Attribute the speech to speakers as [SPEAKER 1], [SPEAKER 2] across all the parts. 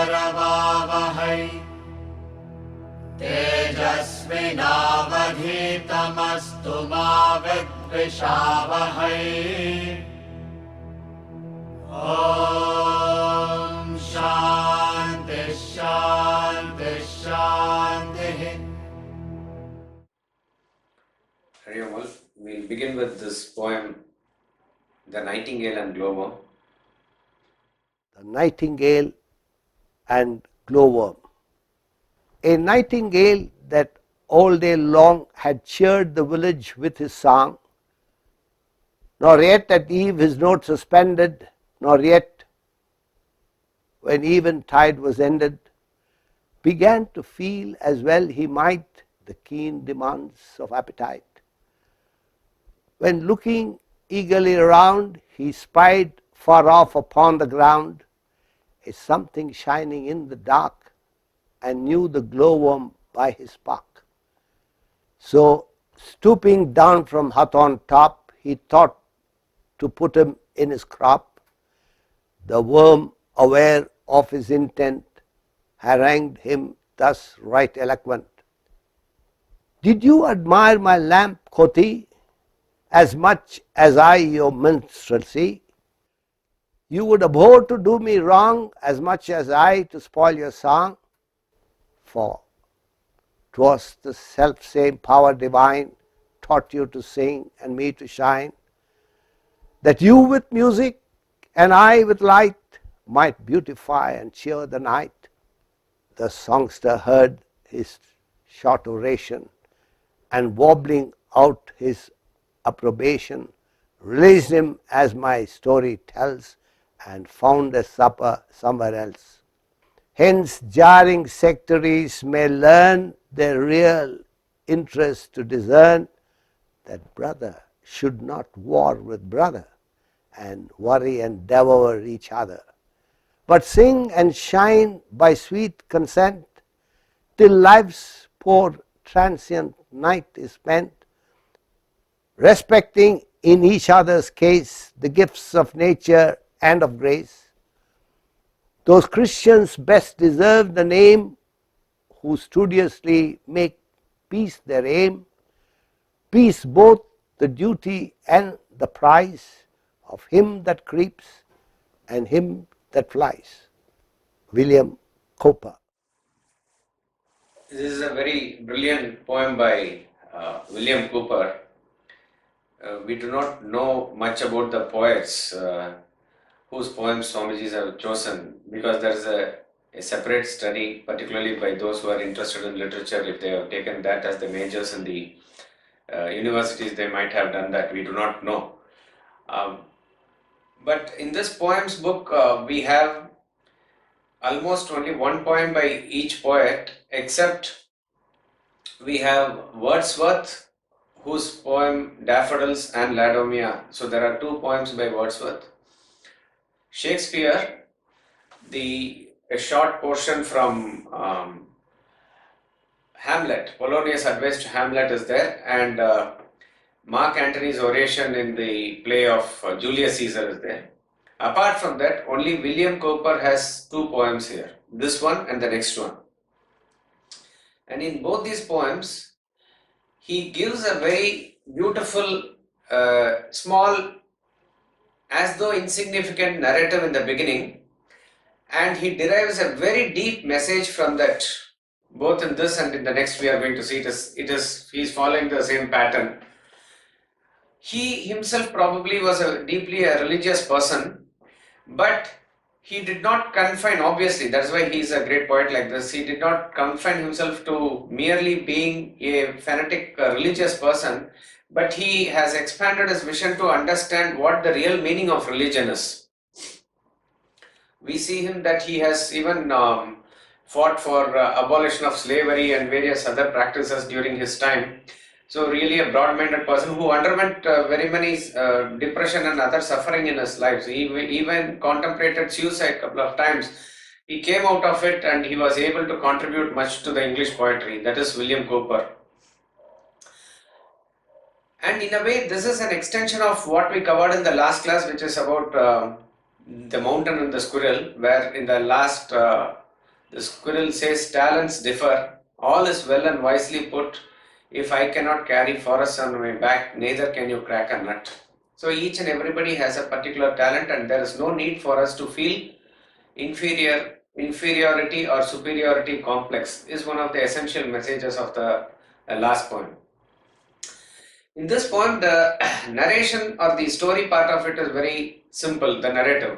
[SPEAKER 1] करवावहै तेजस्विनावधीतमस्तु मा विद्विषावहै। ॐ शान्ति शान्ति शान्तिः।
[SPEAKER 2] We'll begin with this poem, The Nightingale and Glow-worm.
[SPEAKER 3] The Nightingale and Glow-worm. A nightingale that all day long had cheered the village with his song, nor yet at eve his note suspended, nor yet when eventide was ended, began to feel as well he might the keen demands of appetite. When looking eagerly around, he spied far off upon the ground a something shining in the dark, and knew the glowworm by his bark. So stooping down from hut on top, he thought to put him in his crop. The worm, aware of his intent, harangued him thus right eloquent. Did you admire my lamp, quoth he, as much as I your minstrelsy? You would abhor to do me wrong as much as I to spoil your song. For 'twas the self-same power divine taught you to sing and me to shine, that you with music and I with light might beautify and cheer the night. The songster heard his short oration, and wobbling out his approbation, released him as my story tells, and found a supper somewhere else. Hence jarring sectaries may learn their real interest to discern that brother should not war with brother and worry and devour each other, but sing and shine by sweet consent till life's poor transient night is spent, respecting in each other's case the gifts of nature and of grace. Those Christians best deserve the name who studiously make peace their aim, peace both the duty and the prize of him that creeps and him that flies. William Cowper.
[SPEAKER 2] This is a very brilliant poem by William Cowper. We do not know much about the poets whose poems Swamijis have chosen, because there is a separate study, particularly by those who are interested in literature. If they have taken that as the majors in the universities, they might have done that. We do not know. But in this poems book, we have almost only one poem by each poet, except we have Wordsworth, whose poem Daffodils and Ladomia. So there are two poems by Wordsworth. Shakespeare, a short portion from Hamlet, Polonius' advice to Hamlet is there, and Mark Antony's oration in the play of Julius Caesar is there. Apart from that, only William Cowper has two poems here, this one and the next one. And in both these poems, he gives a very beautiful, small, as though insignificant narrative in the beginning, and he derives a very deep message from that. Both in this and in the next we are going to see he is following the same pattern. He himself probably was deeply a religious person, but he did not confine, obviously, that's why he is a great poet like this, he did not confine himself to merely being a fanatic religious person, but he has expanded his vision to understand what the real meaning of religion is. We see him that he has even fought for abolition of slavery and various other practices during his time. So really a broad-minded person who underwent very many depression and other suffering in his life. So he even contemplated suicide a couple of times. He came out of it and he was able to contribute much to the English poetry. That is William Cowper. And in a way, this is an extension of what we covered in the last class, which is about the mountain and the squirrel, where in the last The squirrel says, talents differ, all is well and wisely put. If I cannot carry forests on my back, neither can you crack a nut. So each and everybody has a particular talent, and there is no need for us to feel inferiority or superiority complex is one of the essential messages of the last poem. In this poem, the narration or the story part of it is very simple, the narrative.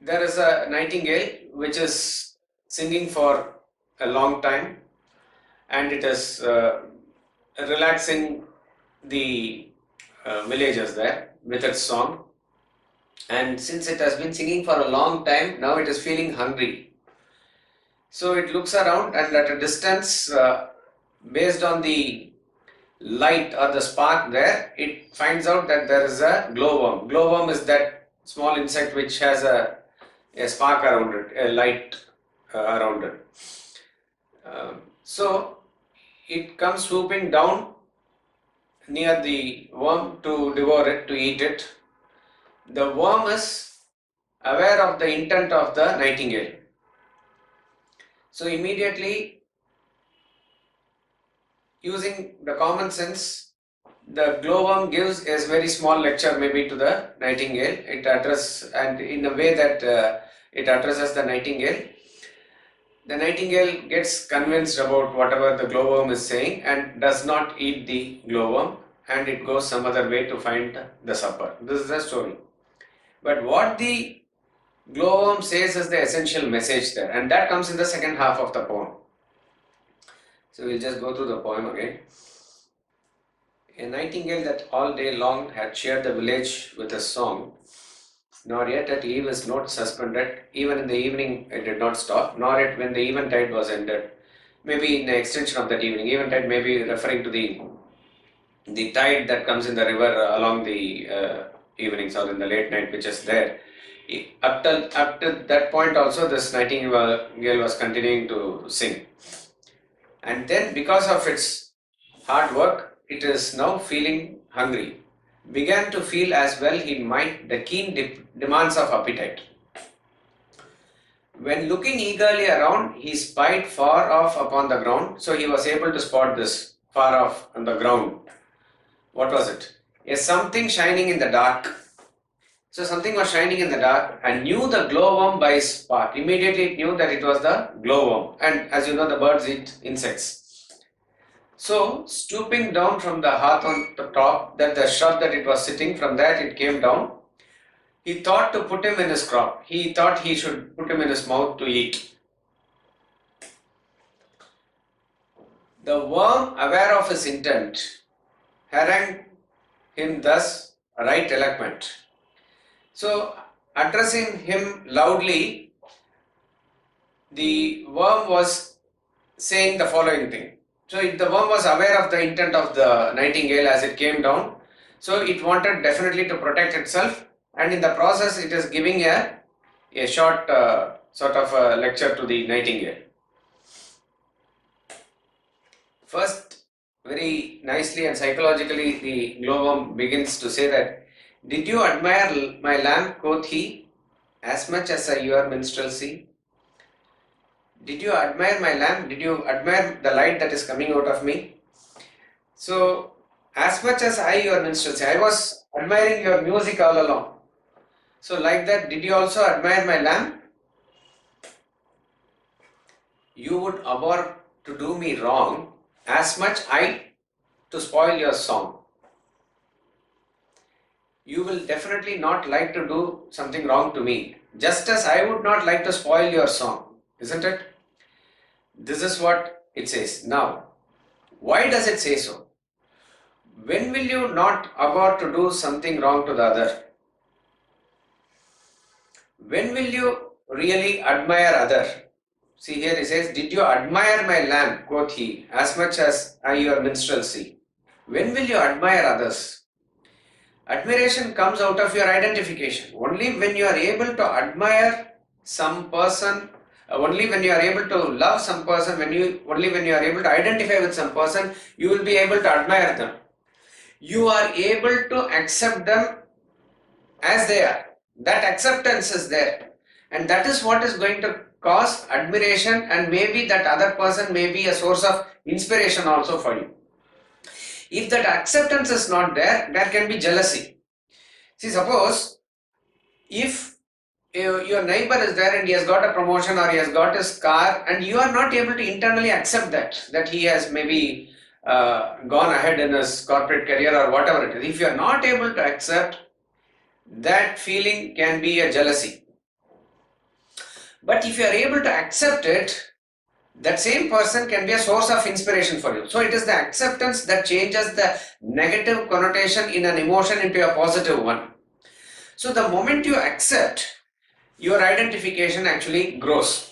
[SPEAKER 2] There is a nightingale which is singing for a long time, and it is relaxing the villagers there with its song. And since it has been singing for a long time, now it is feeling hungry. So it looks around, and at a distance, based on the light or the spark there, it finds out that there is a glowworm. Glowworm is that small insect which has a spark around it, a light around it. So it comes swooping down near the worm to devour it, to eat it. The worm is aware of the intent of the nightingale. So immediately, using the common sense, the glowworm gives a very small lecture maybe to the nightingale. It addresses, and in a way that it addresses the nightingale. The nightingale gets convinced about whatever the glowworm is saying and does not eat the glowworm, and it goes some other way to find the supper. This is the story. But what the glowworm says is the essential message there, and that comes in the second half of the poem. So we'll just go through the poem again. A nightingale that all day long had cheered the village with a song, nor yet at eve his note suspended, even in the evening it did not stop, nor yet when the eventide was ended. Maybe in the extension of that evening, eventide may be referring to the tide that comes in the river along the evenings or in the late night, which is there. Up to that point also, this nightingale was continuing to sing. And then, because of its hard work, it is now feeling hungry. Began to feel as well he might the keen demands of appetite. When looking eagerly around, he spied far off upon the ground. So he was able to spot this far off on the ground. What was it? A something shining in the dark. So something was shining in the dark, and knew the glowworm by its spark. Immediately it knew that it was the glowworm. And as you know, the birds eat insects. So stooping down from the hearth on the top, that the shrub that it was sitting, from that it came down. He thought to put him in his crop. He thought he should put him in his mouth to eat. The worm, aware of his intent, harangued him thus, right eloquent. So, addressing him loudly, the worm was saying the following thing. So, the worm was aware of the intent of the nightingale as it came down. So, it wanted definitely to protect itself, and in the process, it is giving a short sort of a lecture to the nightingale. First, very nicely and psychologically, the glowworm begins to say that, did you admire my lamp, quoth he, as much as your minstrelsy? Did you admire my lamp? Did you admire the light that is coming out of me? So, as much as your minstrelsy, I was admiring your music all along. So, like that, did you also admire my lamp? You would abhor to do me wrong, as much I to spoil your song. You will definitely not like to do something wrong to me, just as I would not like to spoil your song, isn't it? This is what it says. Now, why does it say so? When will you not abhor to do something wrong to the other? When will you really admire other? See here it says, did you admire my lamp, quoth he, as much as I your minstrelsy? When will you admire others? Admiration comes out of your identification. Only when you are able to admire some person, only when you are able to love some person, only when you are able to identify with some person, you will be able to admire them. You are able to accept them as they are. That acceptance is there. and that is what is going to cause admiration, and maybe that other person may be a source of inspiration also for you. If that acceptance is not there, there can be jealousy. See, suppose if your neighbor is there and he has got a promotion or he has got his car, and you are not able to internally accept that he has maybe gone ahead in his corporate career or whatever it is. If you are not able to accept, that feeling can be a jealousy. But if you are able to accept it, that same person can be a source of inspiration for you. So it is the acceptance that changes the negative connotation in an emotion into a positive one. So the moment you accept, your identification actually grows.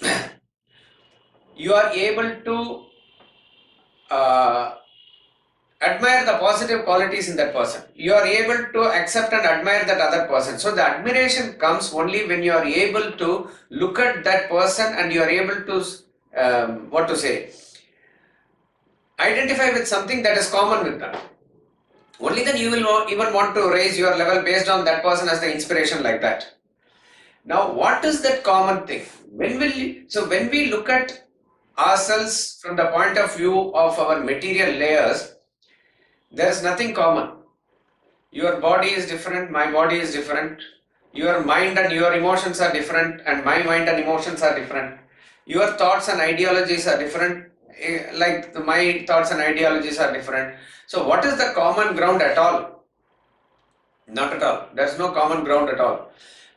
[SPEAKER 2] You are able to admire the positive qualities in that person. You are able to accept and admire that other person. So the admiration comes only when you are able to look at that person and you are able to identify with something that is common with them. Only then you will even want to raise your level based on that person as the inspiration, like that. Now, what is that common thing? When we look at ourselves from the point of view of our material layers, there is nothing common. Your body is different, my body is different. Your mind and your emotions are different, and my mind and emotions are different. Your thoughts and ideologies are different, like my thoughts and ideologies are different. So what is the common ground at all? Not at all. There is no common ground at all.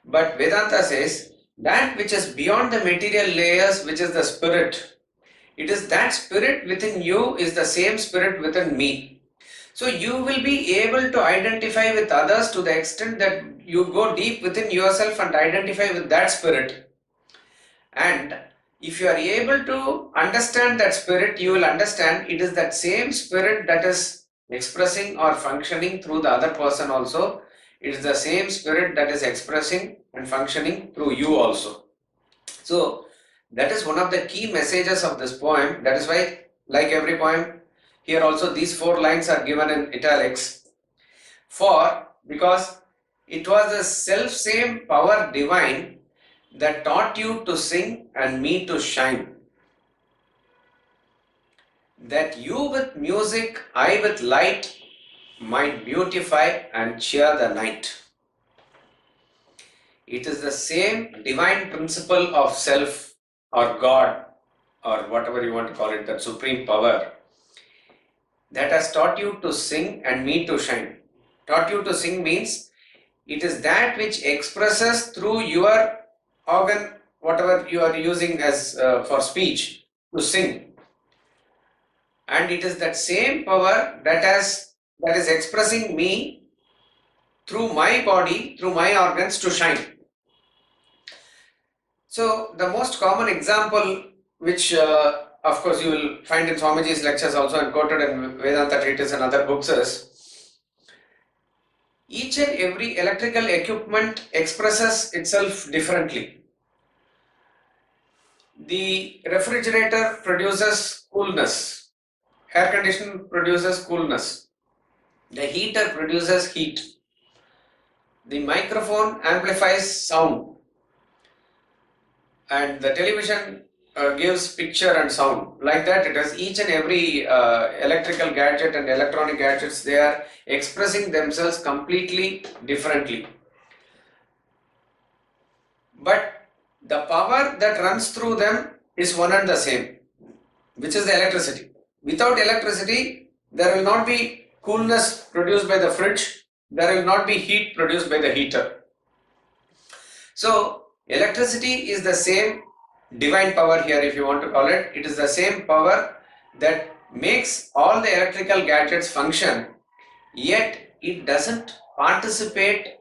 [SPEAKER 2] But Vedanta says that which is beyond the material layers, which is the spirit, it is that spirit within you is the same spirit within me. So you will be able to identify with others to the extent that you go deep within yourself and identify with that spirit. And if you are able to understand that spirit, you will understand it is that same spirit that is expressing or functioning through the other person also. It is the same spirit that is expressing and functioning through you also. So that is one of the key messages of this poem. That is why, like every poem, here also these 4 lines are given in italics. Because it was the self same power divine that taught you to sing and me to shine. That you with music, I with light, might beautify and cheer the night. It is the same divine principle of self or God or whatever you want to call it, that supreme power, that has taught you to sing and me to shine. Taught you to sing means it is that which expresses through your organ, whatever you are using as for speech, to sing. And it is that same power that is expressing me through my body, through my organs, to shine. So the most common example, which of course you will find in Swamiji's lectures also and quoted in Vedanta treatise and other books, is each and every electrical equipment expresses itself differently. The refrigerator produces coolness, air conditioner produces coolness, the heater produces heat, the microphone amplifies sound, and the television gives picture and sound. Like that, it is each and every electrical gadget and electronic gadgets, they are expressing themselves completely differently. But the power that runs through them is one and the same, which is the electricity. Without electricity, there will not be coolness produced by the fridge, there will not be heat produced by the heater. So electricity is the same divine power here, if you want to call it. It is the same power that makes all the electrical gadgets function, yet it doesn't participate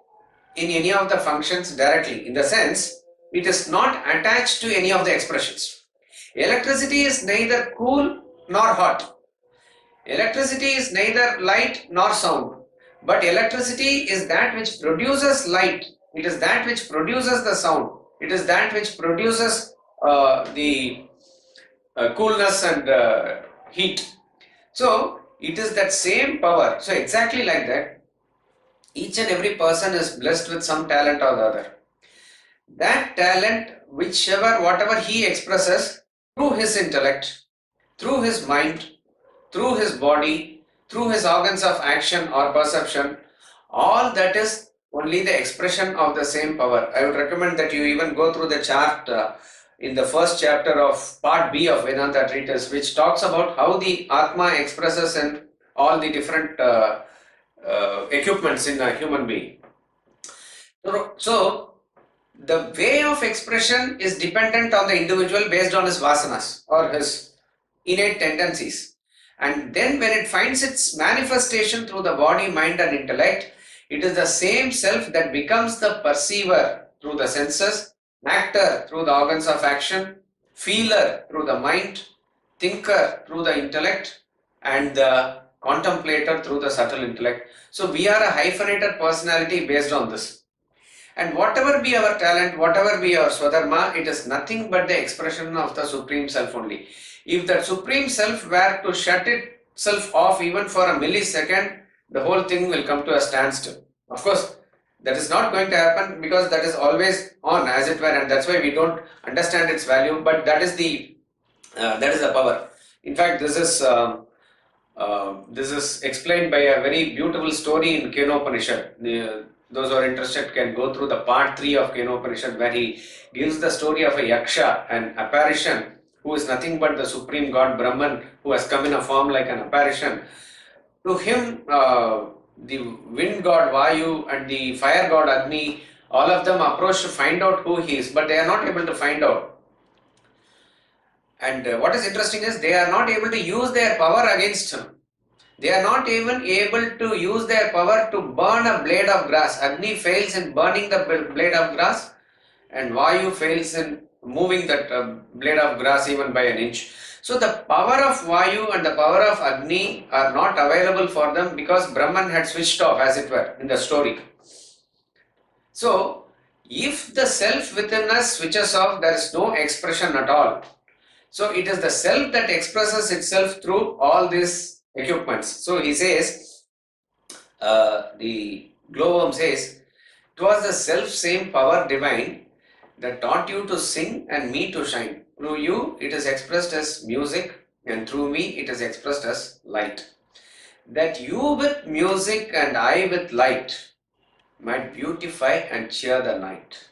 [SPEAKER 2] in any of the functions directly, in the sense it is not attached to any of the expressions. Electricity is neither cool nor hot. Electricity is neither light nor sound. But electricity is that which produces light. It is that which produces the sound. It is that which produces the coolness and heat. So it is that same power. So exactly like that, each and every person is blessed with some talent or the other. that talent, whatever he expresses through his intellect, through his mind, through his body, through his organs of action or perception, all that is only the expression of the same power. I would recommend that you even go through the chart in the first chapter of part B of Vedanta treatise, which talks about how the Atma expresses in all the different equipments in a human being. So, the way of expression is dependent on the individual based on his vasanas or his innate tendencies. And then when it finds its manifestation through the body, mind and intellect, it is the same self that becomes the perceiver through the senses, actor through the organs of action, feeler through the mind, thinker through the intellect, and the contemplator through the subtle intellect. So we are a hyphenated personality based on this. And whatever be our talent, whatever be our swadharma, it is nothing but the expression of the Supreme Self only. If that Supreme Self were to shut itself off even for a millisecond, the whole thing will come to a standstill. Of course, that is not going to happen because that is always on, as it were, and that's why we don't understand its value. But that is the power. In fact, this is explained by a very beautiful story in Kenopanishad. Those who are interested can go through the part 3 of Kenopanishad, where he gives the story of a yaksha, an apparition, who is nothing but the supreme god Brahman, who has come in a form like an apparition. To him, the wind god Vayu and the fire god Agni, all of them approach to find out who he is, but they are not able to find out. And what is interesting is they are not able to use their power against him. They are not even able to use their power to burn a blade of grass. Agni fails in burning the blade of grass, and Vayu fails in moving that blade of grass even by an inch. So the power of Vayu and the power of Agni are not available for them because Brahman had switched off, as it were, in the story. So if the self within us switches off, there is no expression at all. So it is the self that expresses itself through all these equipments. So he says, the glowworm says, "'Twas the self same power divine that taught you to sing and me to shine. Through you it is expressed as music, and through me it is expressed as light. That you with music and I with light might beautify and cheer the night."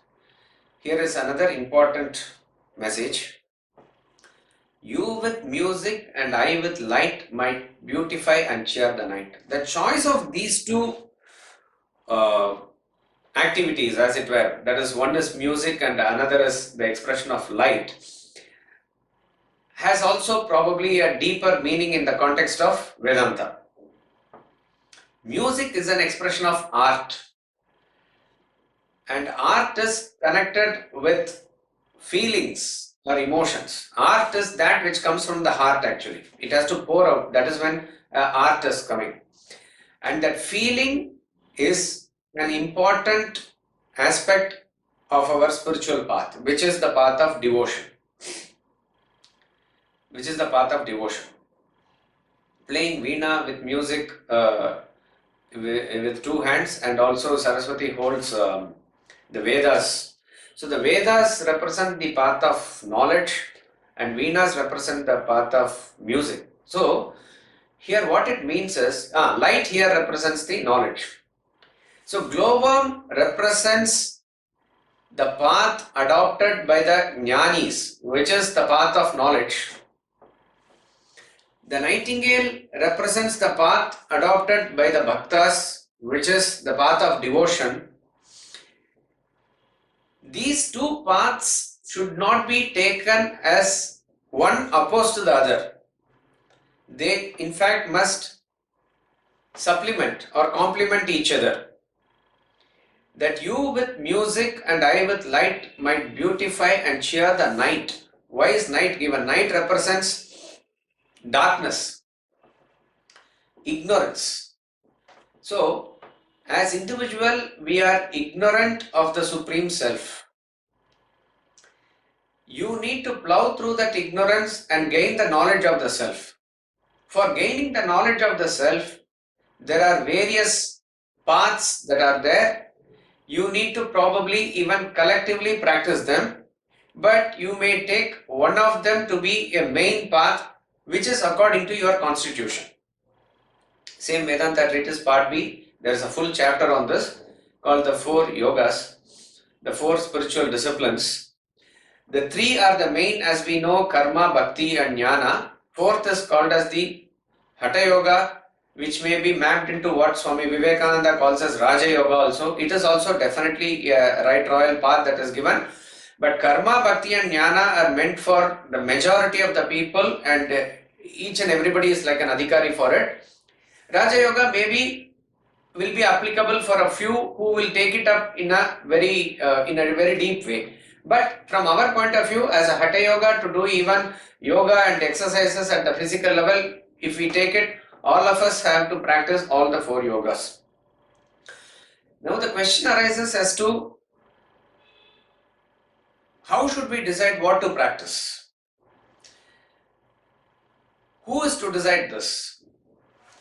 [SPEAKER 2] Here is another important message. You with music and I with light might beautify and cheer the night. The choice of these two activities, as it were, that is, one is music and another is the expression of light, has also probably a deeper meaning in the context of Vedanta. Music is an expression of art, and art is connected with feelings or emotions. Art is that which comes from the heart actually. It has to pour out. That is when art is coming. And that feeling is an important aspect of our spiritual path, which is the path of devotion. Playing veena with music with two hands, and also Saraswati holds the Vedas. So the Vedas represent the path of knowledge and Venas represent the path of music. So here what it means is, light here represents the knowledge. So glowworm represents the path adopted by the jnanis, which is the path of knowledge. The nightingale represents the path adopted by the bhaktas, which is the path of devotion. These two paths should not be taken as one opposed to the other. They in fact must supplement or complement each other. That you with music and I with light might beautify and cheer the night. Why is night given? Night represents darkness, ignorance. So, as individual, we are ignorant of the Supreme Self. You need to plow through that ignorance and gain the knowledge of the Self. For gaining the knowledge of the Self, there are various paths that are there. You need to probably even collectively practice them, but you may take one of them to be a main path which is according to your constitution. Same Vedanta Treatise Part B, there is a full chapter on this called the 4 yogas, the 4 spiritual disciplines. The 3 are the main, as we know, karma, bhakti and jnana. 4th is called as the Hatha Yoga, which may be mapped into what Swami Vivekananda calls as Raja Yoga also. It is also definitely a right royal path that is given. But karma, bhakti and jnana are meant for the majority of the people, and each and everybody is like an adhikari for it. Raja Yoga maybe will be applicable for a few who will take it up in a very deep way. But from our point of view, as a Hatha Yoga, to do even yoga and exercises at the physical level, if we take it, all of us have to practice all the 4 yogas. Now the question arises as to how should we decide what to practice? Who is to decide this?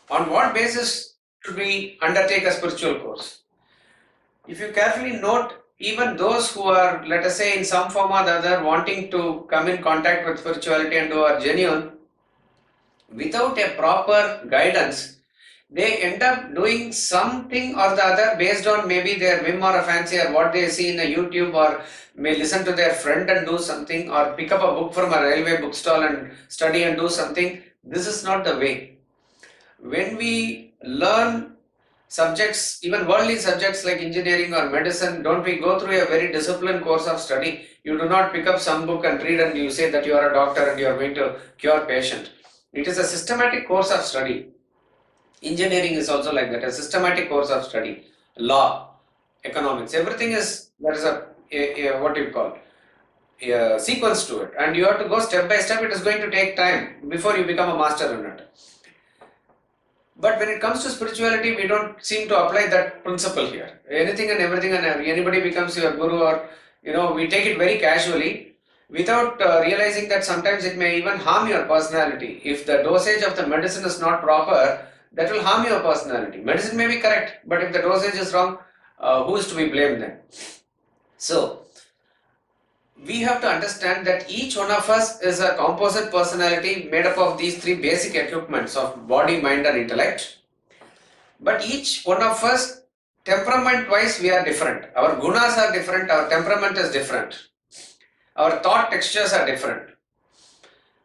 [SPEAKER 2] On what basis should we undertake a spiritual course? If you carefully note, even those who are, let us say, in some form or the other wanting to come in contact with spirituality and who are genuine, without a proper guidance, they end up doing something or the other based on maybe their whim or a fancy or what they see in a YouTube, or may listen to their friend and do something, or pick up a book from a railway bookstall and study and do something. This is not the way. When we learn subjects, even worldly subjects like engineering or medicine, don't we go through a very disciplined course of study? You do not pick up some book and read and you say that you are a doctor and you are going to cure patient. It is a systematic course of study. Engineering is also like that, a systematic course of study. Law, economics, everything is, there is a what do you call, a sequence to it, and you have to go step by step. It is going to take time before you become a master in it. But when it comes to spirituality, we don't seem to apply that principle here. Anything and everything and anybody becomes your guru, or we take it very casually without realizing that sometimes it may even harm your personality. If the dosage of the medicine is not proper, that will harm your personality. Medicine may be correct, but if the dosage is wrong, who is to be blamed then? So, we have to understand that each one of us is a composite personality made up of these 3 basic equipments of body, mind and intellect. But each one of us, temperament wise, we are different. Our gunas are different, our temperament is different. Our thought textures are different.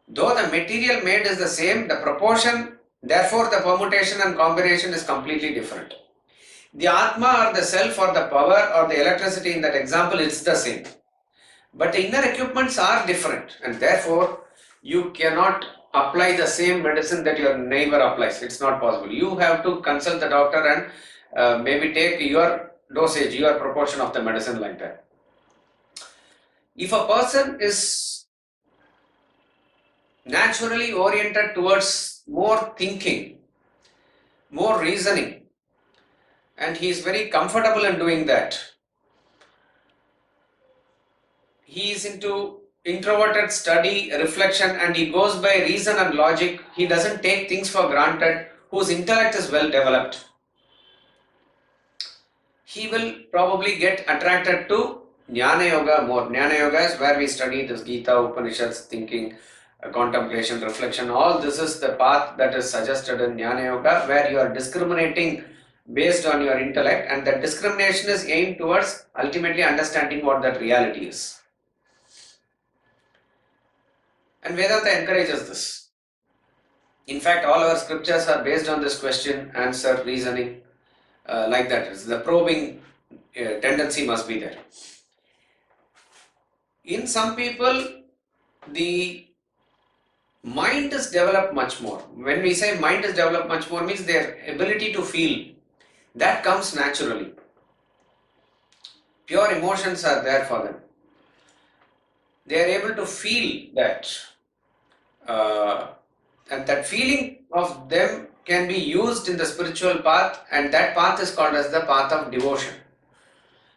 [SPEAKER 2] Though the material made is the same, the proportion, therefore the permutation and combination is completely different. The Atma or the self or the power or the electricity in that example, it's the same. But the inner equipments are different, and therefore you cannot apply the same medicine that your neighbor applies. It's not possible. You have to consult the doctor and maybe take your dosage, your proportion of the medicine like that. If a person is naturally oriented towards more thinking, more reasoning, and he is very comfortable in doing that, he is into introverted study, reflection, and he goes by reason and logic. He doesn't take things for granted, whose intellect is well developed. He will probably get attracted to Jnana Yoga more. Jnana Yoga is where we study this Gita, Upanishads, thinking, contemplation, reflection. All this is the path that is suggested in Jnana Yoga, where you are discriminating based on your intellect, and that discrimination is aimed towards ultimately understanding what that reality is. And Vedanta encourages this. In fact, all our scriptures are based on this question, answer, reasoning, like that. The probing tendency must be there. In some people, the mind is developed much more. When we say mind is developed much more, means their ability to feel, that comes naturally. Pure emotions are there for them. They are able to feel that. And that feeling of them can be used in the spiritual path, and that path is called as the path of devotion.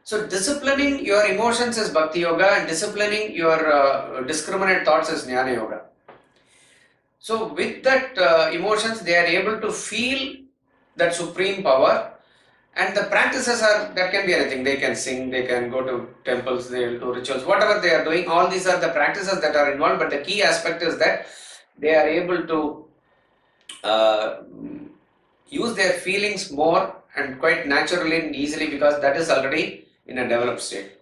[SPEAKER 2] So disciplining your emotions is Bhakti Yoga, and disciplining your discriminate thoughts is Jnana Yoga. So with that emotions, they are able to feel that supreme power, And the practices are, that can be anything. They can sing, they can go to temples, they will do rituals, whatever they are doing. All these are the practices that are involved, but the key aspect is that they are able to use their feelings more and quite naturally and easily, because that is already in a developed state.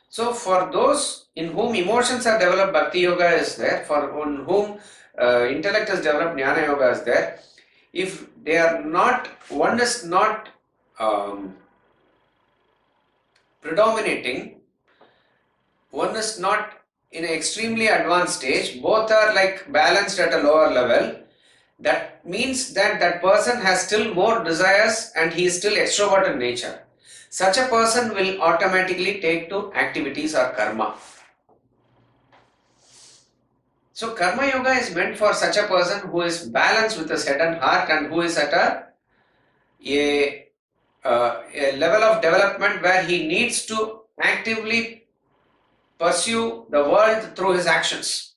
[SPEAKER 2] So for those in whom emotions are developed, Bhakti Yoga is there. For whom intellect is developed, Jnana Yoga is there. If they are not, one is not predominating, one is not in an extremely advanced stage, both are like balanced at a lower level, that means that that person has still more desires and he is still extrovert in nature. Such a person will automatically take to activities or karma. So karma yoga is meant for such a person who is balanced with his head and heart, and who is at a level of development where he needs to actively pursue the world through his actions.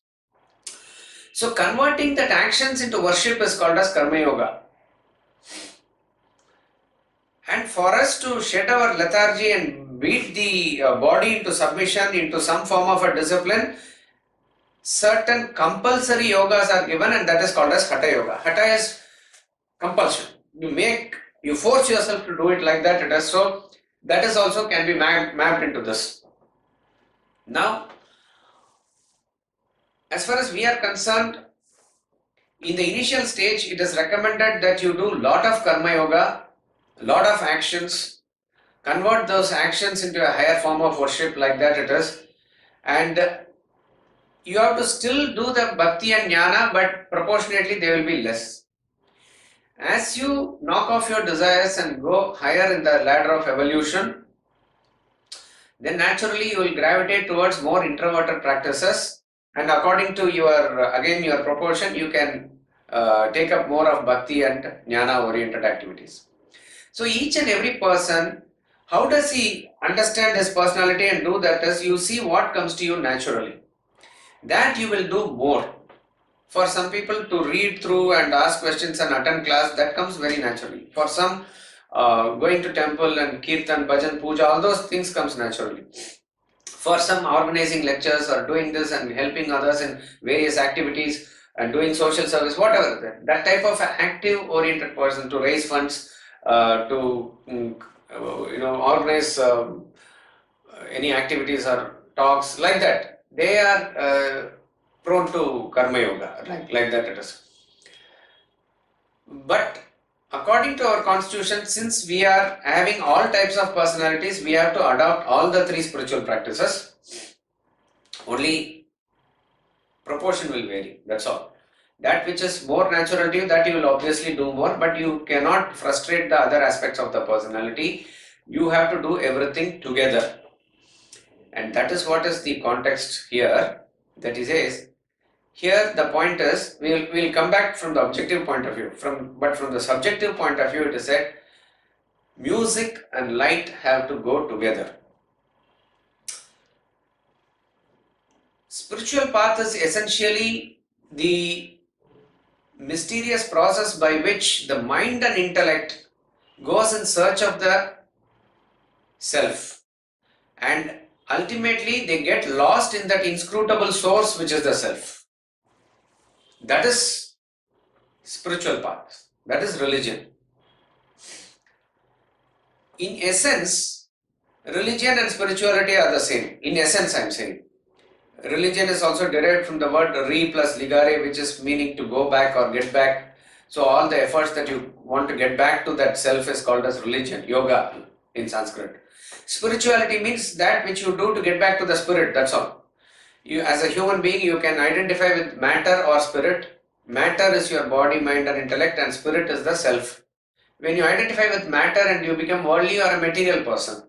[SPEAKER 2] So converting that actions into worship is called as karma yoga. And for us to shed our lethargy and beat the body into submission, into some form of a discipline, certain compulsory yogas are given, and that is called as hatha yoga. Hatha is compulsion. You force yourself to do it like that. It is so. That is also can be mapped into this. Now, as far as we are concerned, in the initial stage, it is recommended that you do lot of karma yoga, lot of actions, convert those actions into a higher form of worship, like that it is, and you have to still do the bhakti and jnana, but proportionately they will be less. As you knock off your desires and go higher in the ladder of evolution, then naturally you will gravitate towards more introverted practices, and according to your again your proportion, you can take up more of bhakti and jnana oriented activities. So each and every person, how does he understand his personality and do that is, you see what comes to you naturally. That you will do more. For some people to read through and ask questions and attend class, that comes very naturally. For some, going to temple and kirtan, bhajan, puja, all those things comes naturally. For some, organizing lectures or doing this and helping others in various activities and doing social service, whatever, that type of active oriented person, to raise funds, to organize any activities or talks like that, they are prone to karma yoga, like that it is. But according to our constitution, since we are having all types of personalities, we have to adopt all the three spiritual practices. Only proportion will vary, that's all. That which is more natural to you, that you will obviously do more, but you cannot frustrate the other aspects of the personality. You have to do everything together. And that is what is the context here. That is, here the point is, we'll come back from the objective point of view. But from the subjective point of view, it is said, music and light have to go together. Spiritual path is essentially the mysterious process by which the mind and intellect goes in search of the self, and ultimately they get lost in that inscrutable source which is the self. That is spiritual path. That is religion. In essence, religion and spirituality are the same. In essence, I am saying. Religion is also derived from the word re plus ligare, which is meaning to go back or get back. So all the efforts that you want to get back to that self is called as religion, yoga in Sanskrit. Spirituality means that which you do to get back to the spirit, that's all. You, as a human being, you can identify with matter or spirit. Matter is your body, mind and intellect, and spirit is the self. When you identify with matter and you become worldly or a material person.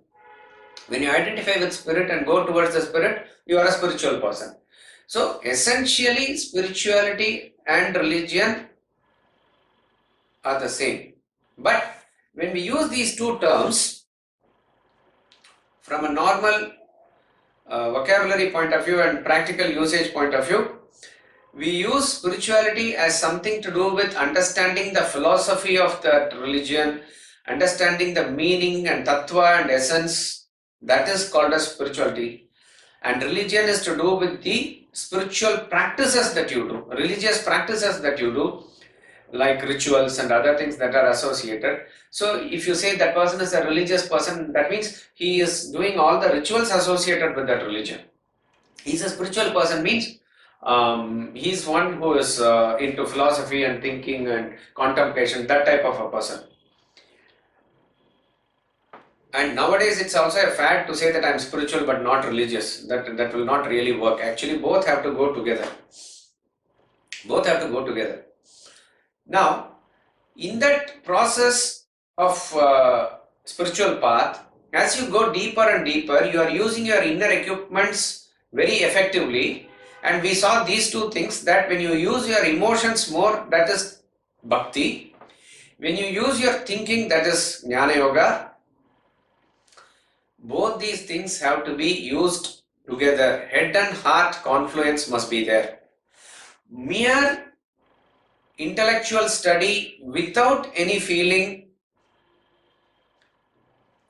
[SPEAKER 2] When you identify with spirit and go towards the spirit, you are a spiritual person. So essentially, spirituality and religion are the same. But when we use these two terms from a normal vocabulary point of view and practical usage point of view, we use spirituality as something to do with understanding the philosophy of that religion, understanding the meaning and tattva and essence, that is called as spirituality. And religion is to do with the spiritual practices that you do, religious practices that you do, like rituals and other things that are associated. So if you say that person is a religious person, that means he is doing all the rituals associated with that religion. He's a spiritual person means he's one who is into philosophy and thinking and contemplation, that type of a person. And nowadays it's also a fad to say that I'm spiritual but not religious. That will not really work. Actually, both have to go together. Both have to go together. Now, in that process of spiritual path, as you go deeper and deeper, you are using your inner equipments very effectively. And we saw these two things, that when you use your emotions more, that is bhakti. When you use your thinking, that is jnana yoga. Both these things have to be used together. Head and heart confluence must be there. Mere intellectual study without any feeling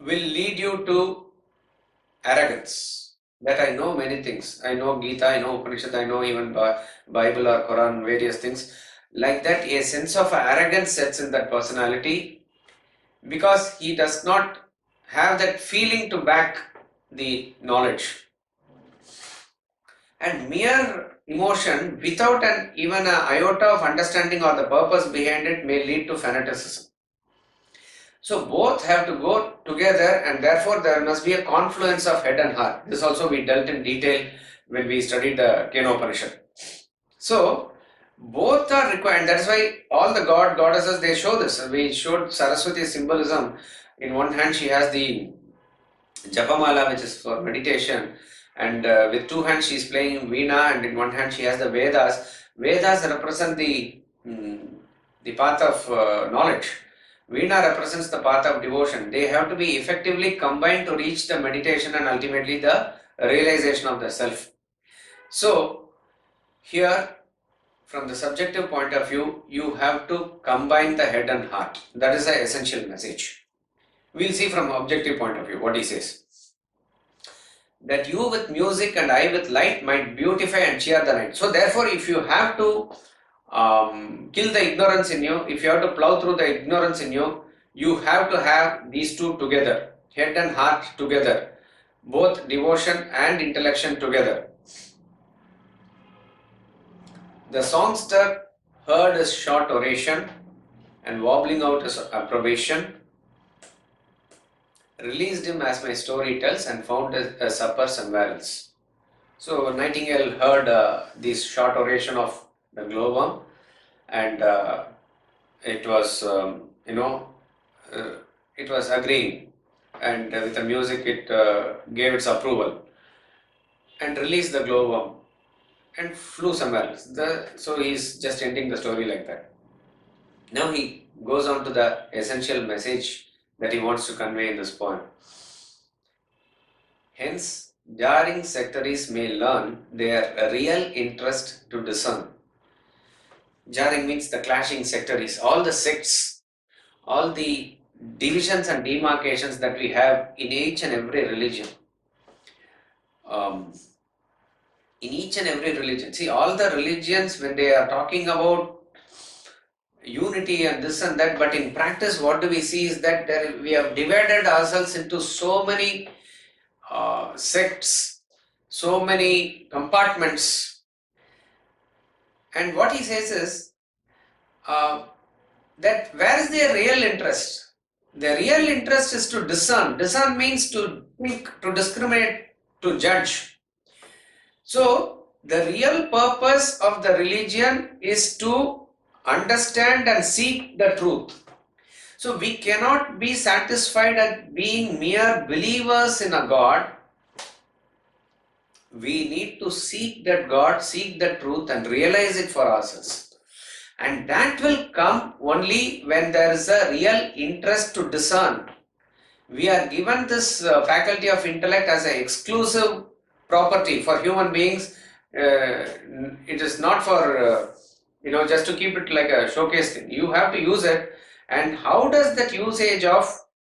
[SPEAKER 2] will lead you to arrogance. That I know many things. I know Gita, I know Upanishad, I know even Bible or Quran, various things. Like that, a sense of arrogance sets in that personality because he does not have that feeling to back the knowledge. And mere emotion without even an iota of understanding or the purpose behind it may lead to fanaticism. So both have to go together, and therefore there must be a confluence of head and heart. This also we dealt in detail when we studied the Kenopanishad. So both are required. That's why all the goddesses, they show this. We showed Saraswati's symbolism. In one hand she has the Japamala, which is for meditation, and with two hands she is playing Veena, and in one hand she has the Vedas. Vedas represent the path of knowledge. Veena represents the path of devotion. They have to be effectively combined to reach the meditation and ultimately the realization of the self. So here, from the subjective point of view, you have to combine the head and heart. That is the essential message. We'll see from objective point of view what he says. That you with music and I with light might beautify and cheer the night. So therefore, if you have to kill the ignorance in you, if you have to plow through the ignorance in you, you have to have these two together, head and heart together, both devotion and intellection together. The songster heard his short oration and wobbling out his approbation, released him as my story tells and found a supper somewhere else. So Nightingale heard this short oration of the glowworm, and it was, it was agreeing, and with the music it gave its approval and released the glowworm and flew somewhere else. So he's just ending the story like that. Now he goes on to the essential message that he wants to convey in this poem. Hence, jarring sectaries may learn their real interest to discern. Jarring means the clashing sectaries, all the sects, all the divisions and demarcations that we have in each and every religion. In each and every religion. See, all the religions, when they are talking about unity and this and that, but in practice, what do we see is that we have divided ourselves into so many sects, so many compartments. And what he says is that where is their real interest? The real interest is to discern. Discern means to think, to discriminate, to judge. So, the real purpose of the religion is to understand and seek the truth. So, we cannot be satisfied at being mere believers in a God. We need to seek that God, seek the truth and realize it for ourselves. And that will come only when there is a real interest to discern. We are given this faculty of intellect as an exclusive property for human beings. It is not for, just to keep it like a showcase thing. You have to use it, And how does that usage of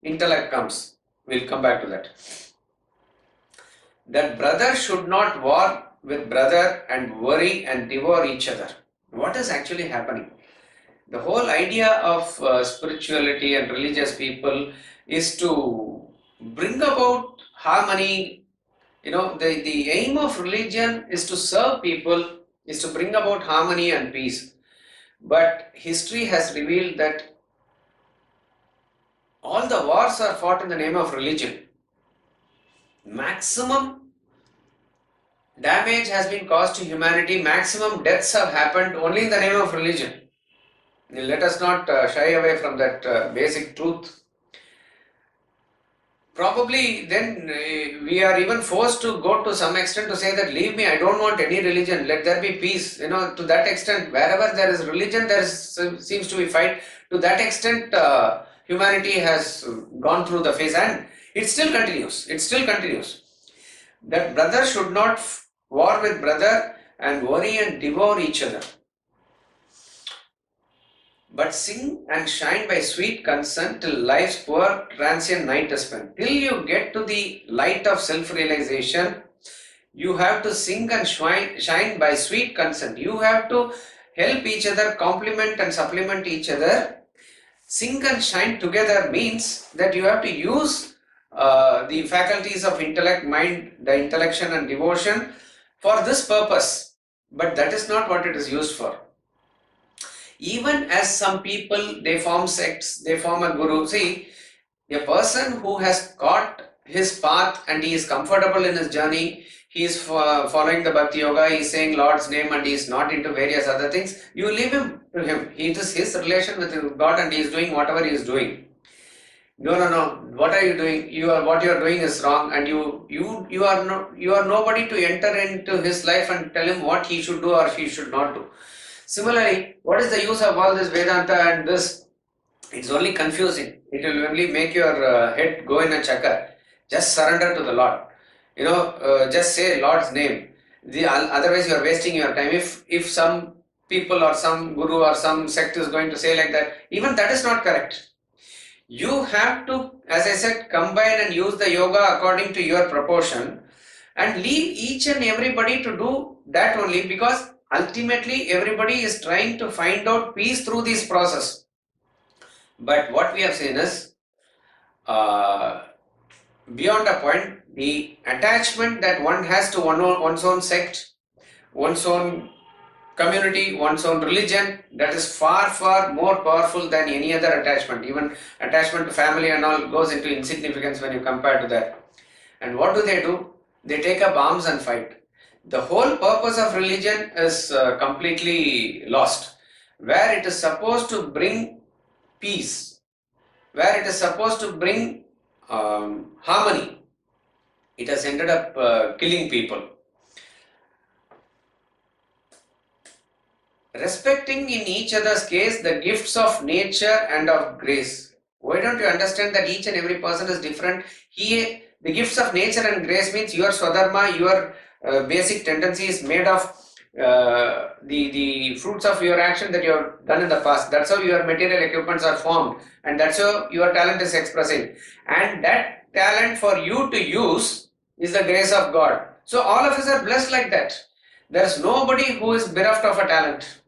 [SPEAKER 2] intellect comes? We'll come back to that. That brother should not war with brother and worry and devour each other. What is actually happening? The whole idea of spirituality and religious people is to bring about harmony. The aim of religion is to serve people, is to bring about harmony and peace. But history has revealed that all the wars are fought in the name of religion. Maximum damage has been caused to humanity, maximum deaths have happened only in the name of religion. Let us not shy away from that basic truth. Probably then we are even forced to go to some extent to say that leave me, I don't want any religion, let there be peace. To that extent, wherever there is religion, there seems to be fight. To that extent, humanity has gone through the phase, and it still continues. It still continues. That brother should not war with brother and worry and devour each other, but sing and shine by sweet consent till life's poor transient night is spent. Till you get to the light of self-realization, you have to sing and shine by sweet consent. You have to help each other, complement and supplement each other. Sing and shine together means that you have to use the faculties of intellect, mind, the intellection and devotion for this purpose. But that is not what it is used for. Even as some people, they form sects, they form a guru. See, a person who has got his path and he is comfortable in his journey, he is following the Bhakti Yoga, he is saying Lord's name and he is not into various other things, you leave him to him. It is his relation with God and he is doing whatever he is doing. No. What are you doing? What you are doing is wrong, and you are nobody to enter into his life and tell him what he should do or he should not do. Similarly, what is the use of all this Vedanta and this? It's only confusing. It will only make your head go in a chakra. Just surrender to the Lord. Just say Lord's name. Otherwise, you are wasting your time. If some people or some guru or some sect is going to say like that, even that is not correct. You have to, as I said, combine and use the yoga according to your proportion and leave each and everybody to do that only, because ultimately everybody is trying to find out peace through this process. But what we have seen is, beyond a point, the attachment that one has to one's own sect, one's own community, one's own religion, that is far, far more powerful than any other attachment. Even attachment to family and all goes into insignificance when you compare to that. And what do? They take up arms and fight. The whole purpose of religion is completely lost. Where it is supposed to bring peace, where it is supposed to bring harmony, it has ended up killing people. Respecting in each other's case the gifts of nature and of grace. Why don't you understand that each and every person is different? The gifts of nature and grace means your swadharma, your basic tendency is made of the fruits of your action that you have done in the past. That's how your material equipments are formed, and that's how your talent is expressing. And that talent for you to use is the grace of God. So all of us are blessed like that. There is nobody who is bereft of a talent.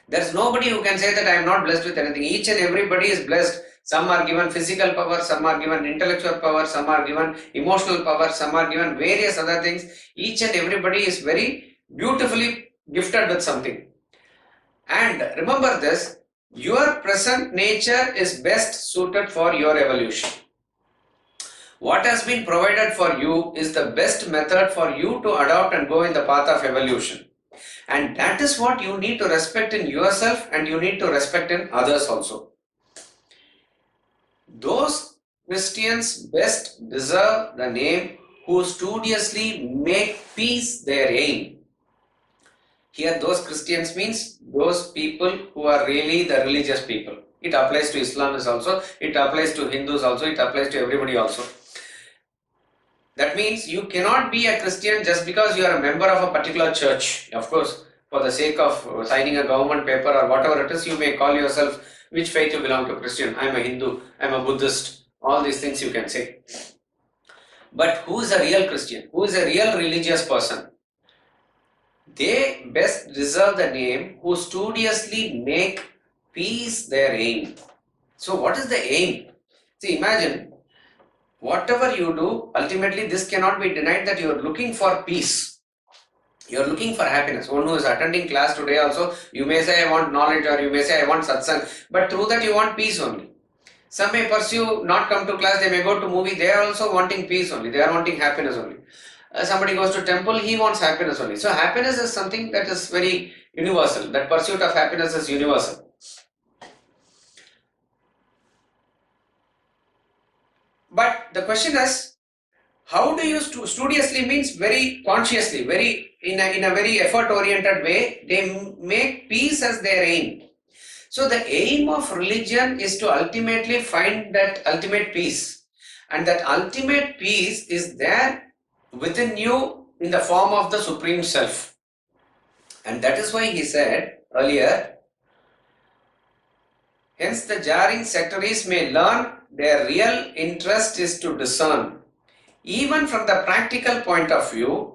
[SPEAKER 2] There is nobody who can say that I am not blessed with anything. Each and everybody is blessed. Some are given physical power, some are given intellectual power, some are given emotional power, some are given various other things. Each and everybody is very beautifully gifted with something. And remember this, your present nature is best suited for your evolution. What has been provided for you is the best method for you to adopt and go in the path of evolution. And that is what you need to respect in yourself, and you need to respect in others also. Those Christians best deserve the name who studiously make peace their aim. Here those Christians means those people who are really the religious people. It applies to Islamists also, it applies to Hindus also, it applies to everybody also. That means you cannot be a Christian just because you are a member of a particular church. Of course, for the sake of signing a government paper or whatever it is, you may call yourself which faith you belong to, Christian, I am a Hindu, I am a Buddhist, all these things you can say. But who is a real Christian? Who is a real religious person? They best deserve the name who studiously make peace their aim. So what is the aim? See, imagine, whatever you do, ultimately this cannot be denied that you are looking for peace. You are looking for happiness. One who is attending class today also, you may say I want knowledge, or you may say I want satsang, but through that you want peace only. Some may pursue not come to class, they may go to movie, they are also wanting peace only, they are wanting happiness only. Somebody goes to temple, he wants happiness only. So happiness is something that is very universal. That pursuit of happiness is universal. But the question is, how do you studiously means very consciously, very in a very effort oriented way, they make peace as their aim. So the aim of religion is to ultimately find that ultimate peace, and that ultimate peace is there within you in the form of the Supreme Self. And that is why he said earlier, hence the jarring sectaries may learn their real interest is to discern. Even from the practical point of view,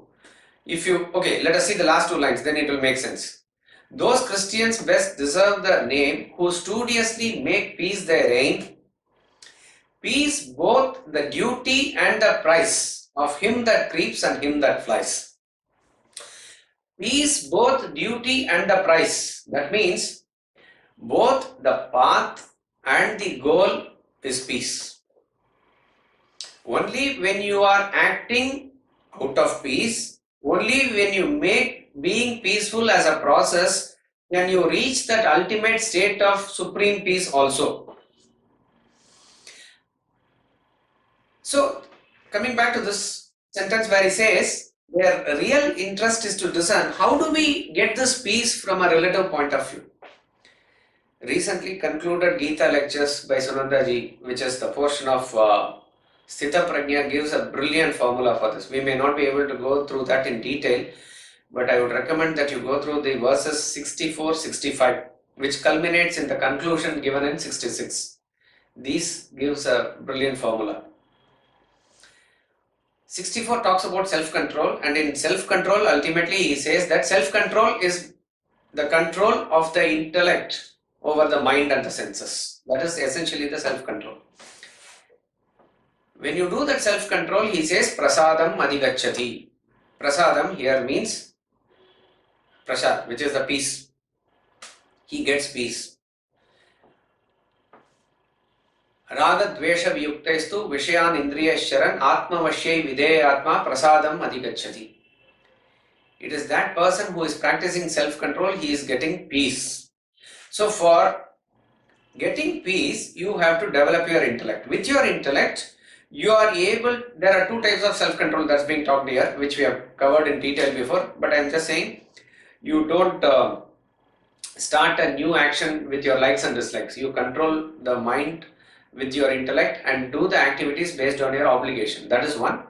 [SPEAKER 2] okay, let us see the last two lines, then it will make sense. Those Christians best deserve the name who studiously make peace their aim. Peace both the duty and the price of him that creeps and him that flies. Peace both duty and the price. That means both the path and the goal is peace. Only when you are acting out of peace, only when you make being peaceful as a process, can you reach that ultimate state of supreme peace also. So, coming back to this sentence where he says, their real interest is to discern. How do we get this peace from a relative point of view? Recently concluded Gita lectures by Sunandaji, which is the portion of Sthita Prajna, gives a brilliant formula for this. We may not be able to go through that in detail, but I would recommend that you go through the verses 64-65, which culminates in the conclusion given in 66. This gives a brilliant formula. 64 talks about self-control, and in self-control ultimately he says that self-control is the control of the intellect over the mind and the senses. That is essentially the self-control. When you do that self-control, he says prasadam adhigacchati. Prasadam here means prasad, which is the peace. He gets peace. Raga dvesha viyuktaistu vishayan indriyasharan atma vashyai videyatma prasadam adhigacchati. It is that person who is practicing self-control, he is getting peace. So for getting peace, you have to develop your intellect. With your intellect, you are able, there are two types of self-control that's being talked here, which we have covered in detail before, but I am just saying, you don't start a new action with your likes and dislikes. You control the mind with your intellect and do the activities based on your obligation. That is one.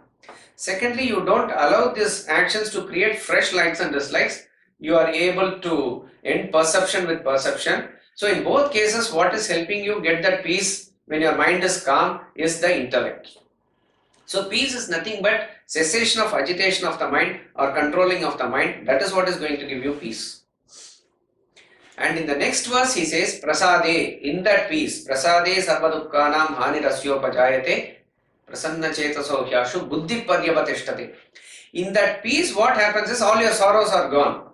[SPEAKER 2] Secondly, you don't allow these actions to create fresh likes and dislikes. You are able to end perception with perception. So in both cases, what is helping you get that peace when your mind is calm is the intellect. So peace is nothing but cessation of agitation of the mind or controlling of the mind. That is what is going to give you peace. And in the next verse he says, prasade, in that peace, prasade sarvadukkanam hanirasyopa prasanna chetaso hyashu buddhi paryavatishtate. In that peace, what happens is all your sorrows are gone.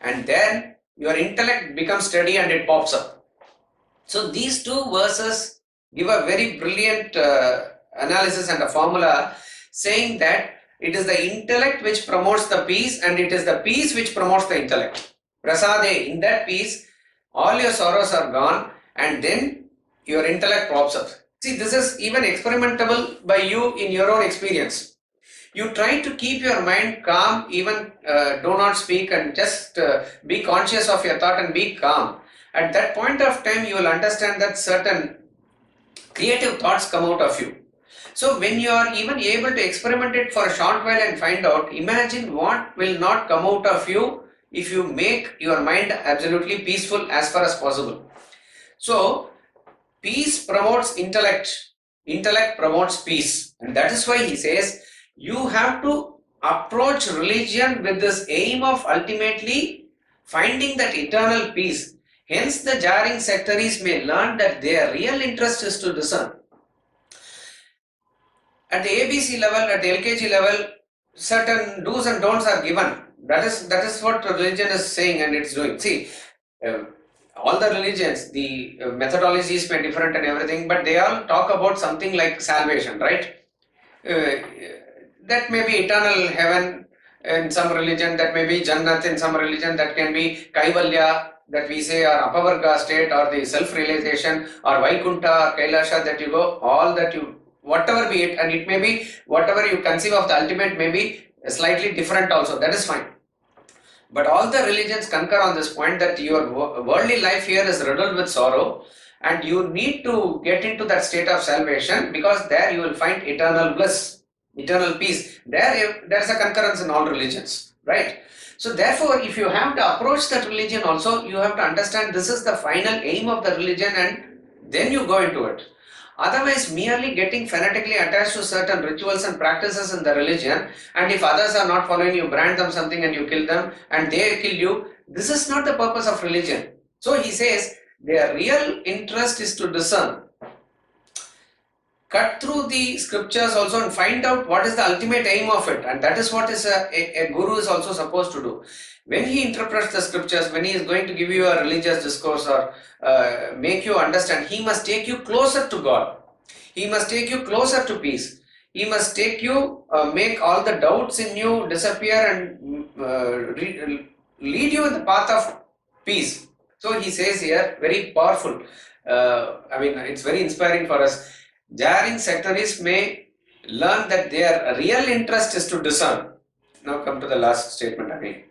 [SPEAKER 2] And then your intellect becomes steady and it pops up. So these two verses give a very brilliant analysis and a formula saying that it is the intellect which promotes the peace and it is the peace which promotes the intellect. Prasade, in that peace, all your sorrows are gone and then your intellect pops up. See, this is even experimentable by you in your own experience. You try to keep your mind calm, even do not speak and just be conscious of your thought and be calm. At that point of time, you will understand that certain creative thoughts come out of you. So when you are even able to experiment it for a short while and find out, imagine what will not come out of you if you make your mind absolutely peaceful as far as possible. So peace promotes intellect, intellect promotes peace, and that is why he says you have to approach religion with this aim of ultimately finding that eternal peace. Hence the jarring sectaries may learn that their real interest is to discern. At the ABC level, at the LKG level, certain do's and don'ts are given. That is what religion is saying and it's doing. See, uh, all the religions, the methodologies may different and everything, but they all talk about something like salvation, right? Uh, that may be eternal heaven in some religion, that may be Jannat in some religion, that can be Kaivalya that we say, or Apavarga state, or the self-realization, or Vaikunta or Kailasha that you go, all that you, whatever be it, and it may be whatever you conceive of the ultimate may be slightly different also, that is fine. But all the religions concur on this point that your worldly life here is riddled with sorrow and you need to get into that state of salvation, because there you will find eternal bliss, eternal peace. There's a concurrence in all religions, right? So therefore, if you have to approach that religion also, you have to understand this is the final aim of the religion and then you go into it. Otherwise, merely getting fanatically attached to certain rituals and practices in the religion, and if others are not following, you brand them something and you kill them and they kill you, this is not the purpose of religion. So he says their real interest is to discern. Cut through the scriptures also and find out what is the ultimate aim of it, and that is what is a guru is also supposed to do. When he interprets the scriptures, when he is going to give you a religious discourse or make you understand, he must take you closer to God. He must take you closer to peace. He must take you, make all the doubts in you disappear and lead you in the path of peace. So he says here, very powerful. I mean, it's very inspiring for us. Jarring sectaries may learn that their real interest is to discern. Now come to the last statement again.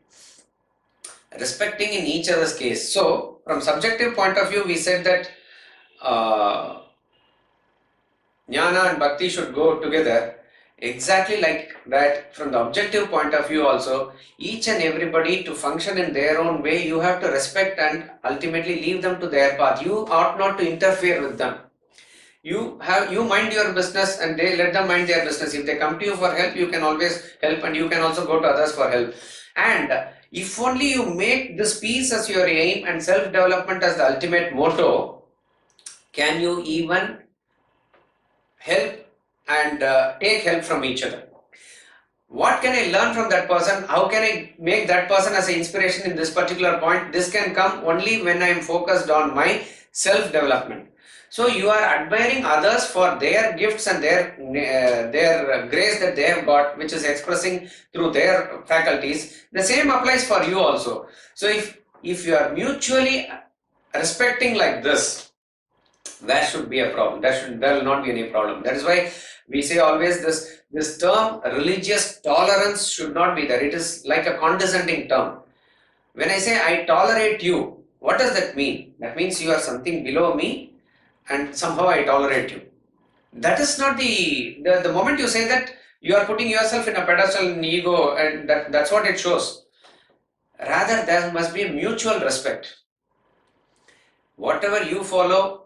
[SPEAKER 2] Respecting in each other's case. So, from subjective point of view, we said that jnana and bhakti should go together. Exactly like that, from the objective point of view also, each and everybody to function in their own way, you have to respect and ultimately leave them to their path. You ought not to interfere with them. You mind your business and they let them mind their business. If they come to you for help, you can always help and you can also go to others for help. And if only you make this peace as your aim and self-development as the ultimate motto, can you even help and take help from each other. What can I learn from that person? How can I make that person as an inspiration in this particular point? This can come only when I am focused on my self-development. So you are admiring others for their gifts and their grace that they have got, which is expressing through their faculties. The same applies for you also. So if you are mutually respecting like this, there should be a problem. There will not be any problem. That is why we say always this term religious tolerance should not be there. It is like a condescending term. When I say I tolerate you, what does that mean? That means you are something below me and somehow I tolerate you. That is not the moment you say that, you are putting yourself in a pedestal in ego, and that's what it shows. Rather, there must be a mutual respect. Whatever you follow,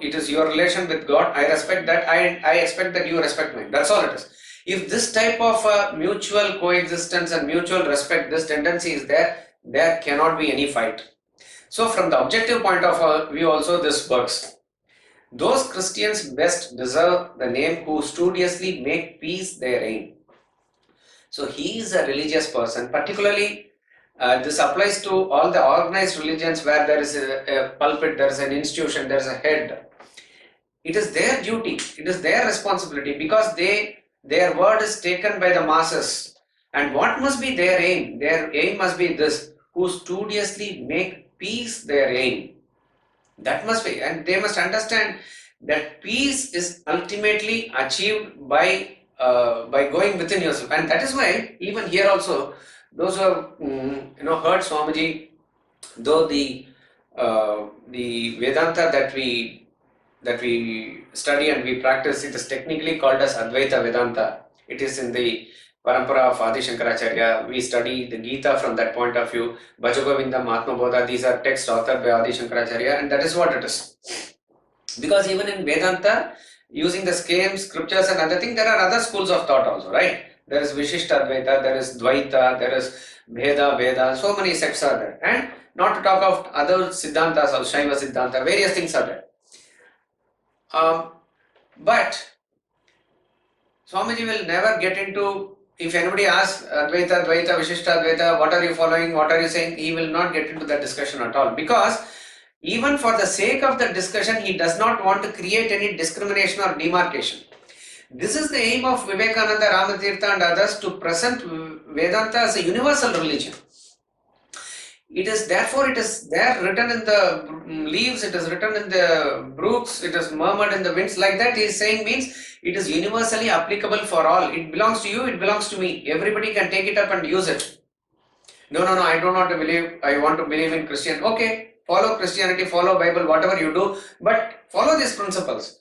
[SPEAKER 2] it is your relation with God. I respect that. I expect that you respect me. That's all it is. If this type of mutual coexistence and mutual respect, this tendency is there, there cannot be any fight. So from the objective point of view also this works. Those Christians best deserve the name who studiously make peace their aim. So he is a religious person, particularly this applies to all the organized religions where there is a pulpit, there is an institution, there is a head. It is their duty, it is their responsibility, because their word is taken by the masses. And what must be their aim? Their aim must be this: who studiously make peace their aim. That must be, and they must understand that peace is ultimately achieved by going within yourself. And that is why even here also, those who have heard Swamiji, though the Vedanta that we study and we practice, it is technically called as Advaita Vedanta. It is in the parampara of Adi Shankaracharya. We study the Gita from that point of view. Bhajagovindam, Atmabodha, these are texts authored by Adi Shankaracharya, and that is what it is. Because even in Vedanta, using the same scriptures and other things, there are other schools of thought also, right? There is Vishishtadvaita, there is Dvaita, there is Bheda, Veda, so many sects are there. And not to talk of other Siddhantas, also Shaiva Siddhanta, various things are there. But Swamiji will never get into, if anybody asks Advaita, Dvaita, Vishishtadvaita, what are you following, what are you saying, he will not get into that discussion at all. Because even for the sake of the discussion, he does not want to create any discrimination or demarcation. This is the aim of Vivekananda, Ramatirtha and others, to present Vedanta as a universal religion. It is therefore, it is there written in the leaves, it is written in the brooks, it is murmured in the winds. Like that, he is saying means it is universally applicable for all. It belongs to you, it belongs to me. Everybody can take it up and use it. No, I don't want to believe, I want to believe in Christian. Okay, follow Christianity, follow Bible, whatever you do, but follow these principles.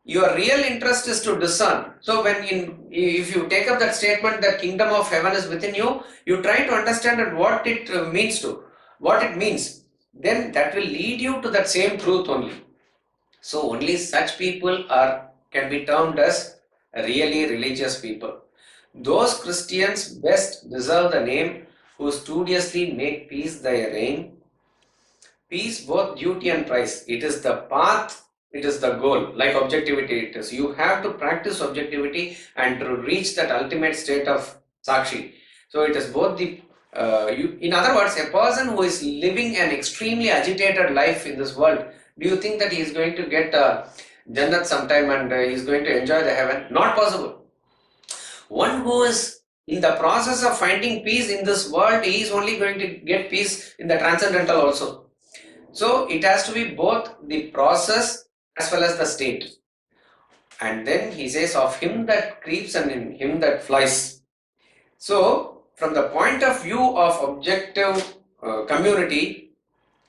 [SPEAKER 2] Your real interest is to discern. So if you take up that statement that kingdom of heaven is within you, you try to understand what it means to, what it means. Then that will lead you to that same truth only. So only such people can be termed as really religious people. Those Christians best deserve the name who studiously make peace their aim. Peace, both duty and price. It is the path, it is the goal. Like objectivity it is. You have to practice objectivity and to reach that ultimate state of Sakshi. So it is both the, in other words, a person who is living an extremely agitated life in this world, do you think that he is going to get Jannat sometime and he is going to enjoy the heaven? Not possible. One who is in the process of finding peace in this world, he is only going to get peace in the transcendental also. So it has to be both the process as well as the state. And then he says, of him that creeps and in him that flies. So from the point of view of objective community,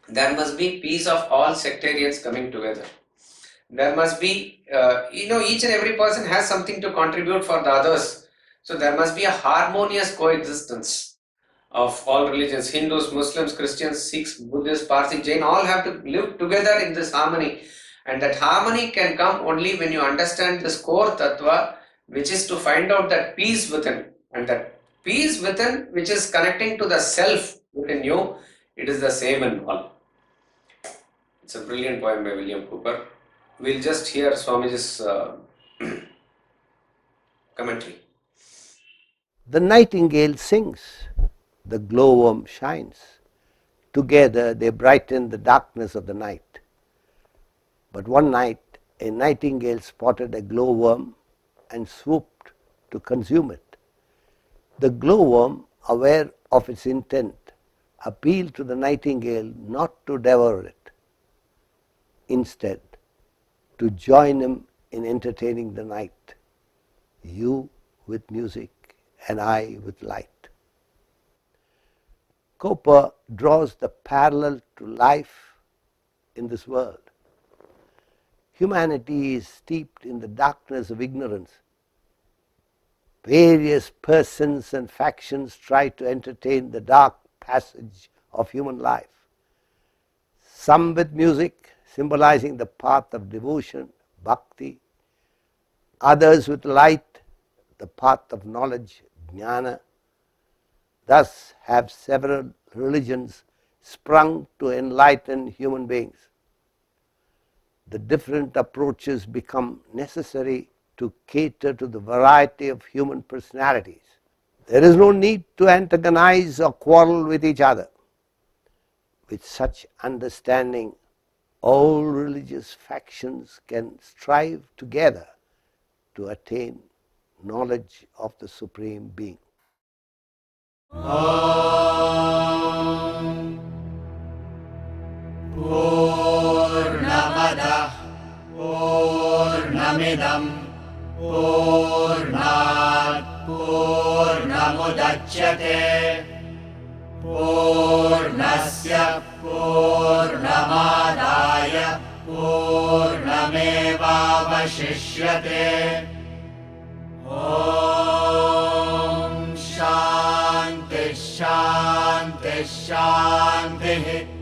[SPEAKER 2] there must be peace of all sectarians coming together. There must be, each and every person has something to contribute for the others. So there must be a harmonious coexistence of all religions. Hindus, Muslims, Christians, Sikhs, Buddhists, Parsi, Jain, all have to live together in this harmony. And that harmony can come only when you understand this core tattva, which is to find out that peace within. And that peace within, which is connecting to the self within you, it is the same in all. It's a brilliant poem by William Cowper. We'll just hear Swamiji's commentary.
[SPEAKER 3] The nightingale sings, the glowworm shines. Together they brighten the darkness of the night. But one night a nightingale spotted a glowworm and swooped to consume it. The glowworm, aware of its intent, appealed to the nightingale not to devour it. Instead, to join him in entertaining the night, you with music and I with light. Cowper draws the parallel to life in this world. Humanity is steeped in the darkness of ignorance. Various persons and factions try to entertain the dark passage of human life. Some with music, symbolizing the path of devotion, bhakti. Others with light, the path of knowledge, jnana. Thus have several religions sprung to enlighten human beings. The different approaches become necessary to cater to the variety of human personalities. There is no need to antagonize or quarrel with each other. With such understanding, all religious factions can strive together to attain knowledge of the Supreme Being.
[SPEAKER 1] Purnamada Purnamidam Purnat Purnamudachyate Purnasya Purnamadaya Purnamevavashishyate Om शान्तिः